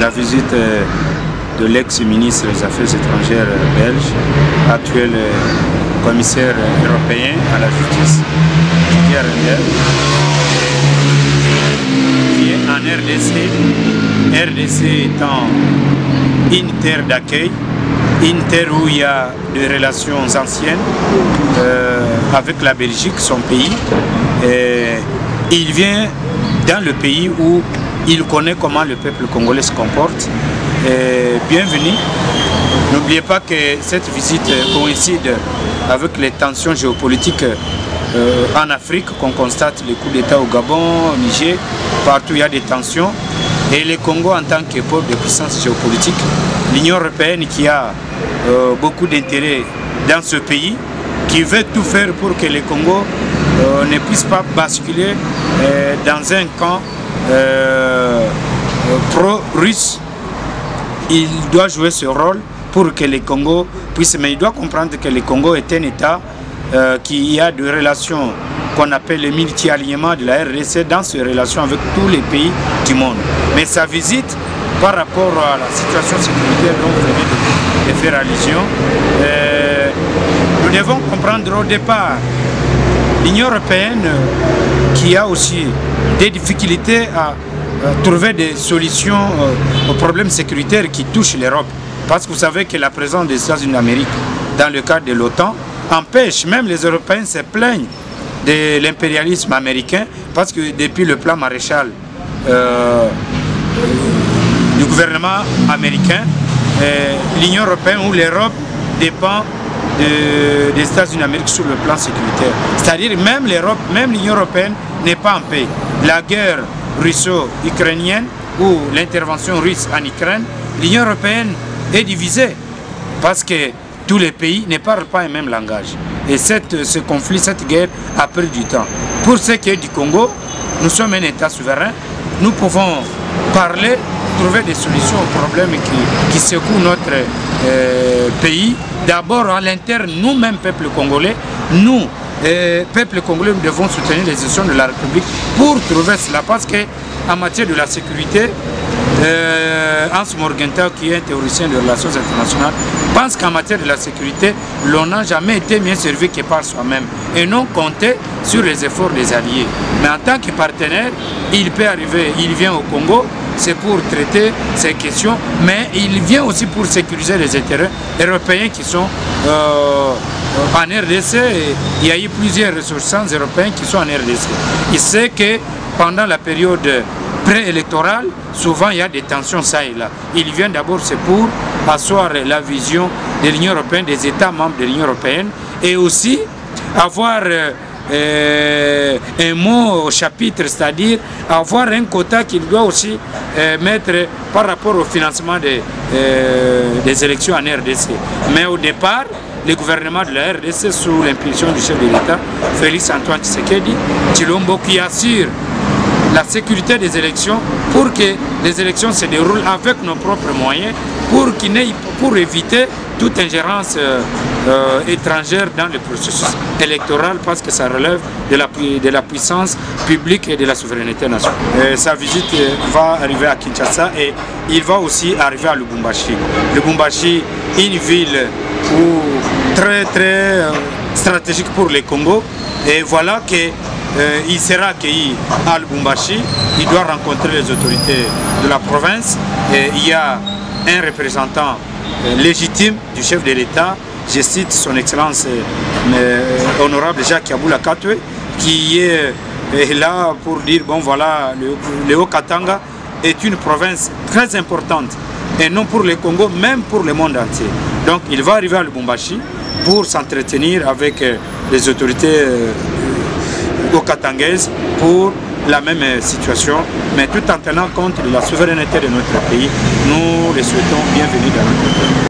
la visite de l'ex-ministre des Affaires étrangères belge, actuel commissaire européen à la justice, Didier Reynders, qui est en RDC. RDC étant une terre d'accueil, une terre où il y a des relations anciennes avec la Belgique, son pays. Et il vient dans le pays où il connaît comment le peuple congolais se comporte. Et bienvenue. N'oubliez pas que cette visite coïncide avec les tensions géopolitiques en Afrique qu'on constate, les coups d'État au Gabon, au Niger, partout il y a des tensions. Et le Congo en tant que pôle de puissance géopolitique, l'Union européenne qui a beaucoup d'intérêt dans ce pays, qui veut tout faire pour que le Congo ne puisse pas basculer dans un camp pro-russe. Il doit jouer ce rôle pour que le Congo puisse, mais il doit comprendre que le Congo est un État qui a des relations qu'on appelle le multi-alignement de la RDC dans ses relations avec tous les pays du monde. Mais sa visite, par rapport à la situation sécuritaire dont vous venez de faire allusion, nous devons comprendre au départ l'Union européenne qui a aussi des difficultés à trouver des solutions aux problèmes sécuritaires qui touchent l'Europe. Parce que vous savez que la présence des États-Unis d'Amérique dans le cadre de l'OTAN empêche, même les Européens se plaignent de l'impérialisme américain, parce que depuis le plan Maréchal du gouvernement américain, l'Union européenne ou l'Europe dépend des États-Unis d'Amérique sur le plan sécuritaire. C'est-à-dire même l'Europe, même l'Union européenne n'est pas en paix. La guerre russo-ukrainienne ou l'intervention russe en Ukraine, l'Union européenne est divisée parce que tous les pays ne parlent pas le même langage. Et ce conflit, cette guerre a pris du temps. Pour ce qui est du Congo, nous sommes un État souverain. Nous pouvons parler, trouver des solutions aux problèmes qui secouent notre pays. D'abord à l'interne, nous-mêmes, peuple congolais, nous, peuple congolais, nous devons soutenir les institutions de la République pour trouver cela. Parce qu'en matière de la sécurité, Hans Morgenthau, qui est un théoricien de relations internationales, pense qu'en matière de la sécurité, l'on n'a jamais été mieux servi que par soi-même et non compter sur les efforts des alliés. Mais en tant que partenaire, il peut arriver, il vient au Congo, c'est pour traiter ces questions, mais il vient aussi pour sécuriser les intérêts européens qui sont en RDC. Et il y a eu plusieurs ressortissants européens qui sont en RDC. Il sait que pendant la période préélectorale, souvent il y a des tensions ça et là. Il vient d'abord, c'est pour asseoir la vision de l'Union européenne, des États membres de l'Union européenne, et aussi avoir un mot au chapitre, c'est-à-dire avoir un quota qu'il doit aussi mettre par rapport au financement des élections en RDC. Mais au départ, le gouvernement de la RDC, sous l'impulsion du chef de l'État, Félix Antoine Tshisekedi Tshilombo, qui assure la sécurité des élections pour que les élections se déroulent avec nos propres moyens, pour éviter toute ingérence étrangère dans le processus électoral, parce que ça relève de la puissance publique et de la souveraineté nationale. Sa visite va arriver à Kinshasa et il va aussi arriver à Lubumbashi. Lubumbashi, une ville très stratégique pour le Congo, et voilà que il sera accueilli à Lubumbashi. Il doit rencontrer les autorités de la province. Et il y a un représentant légitime du chef de l'État, je cite son Excellence honorable Jacques Yabula Katwe, qui est là pour dire bon voilà, le Haut-Katanga est une province très importante, et non pour le Congo, même pour le monde entier. Donc il va arriver à Lubumbashi pour s'entretenir avec les autorités katangaises pour la même situation, mais tout en tenant compte de la souveraineté de notre pays. Nous les souhaitons bienvenue dans notre pays.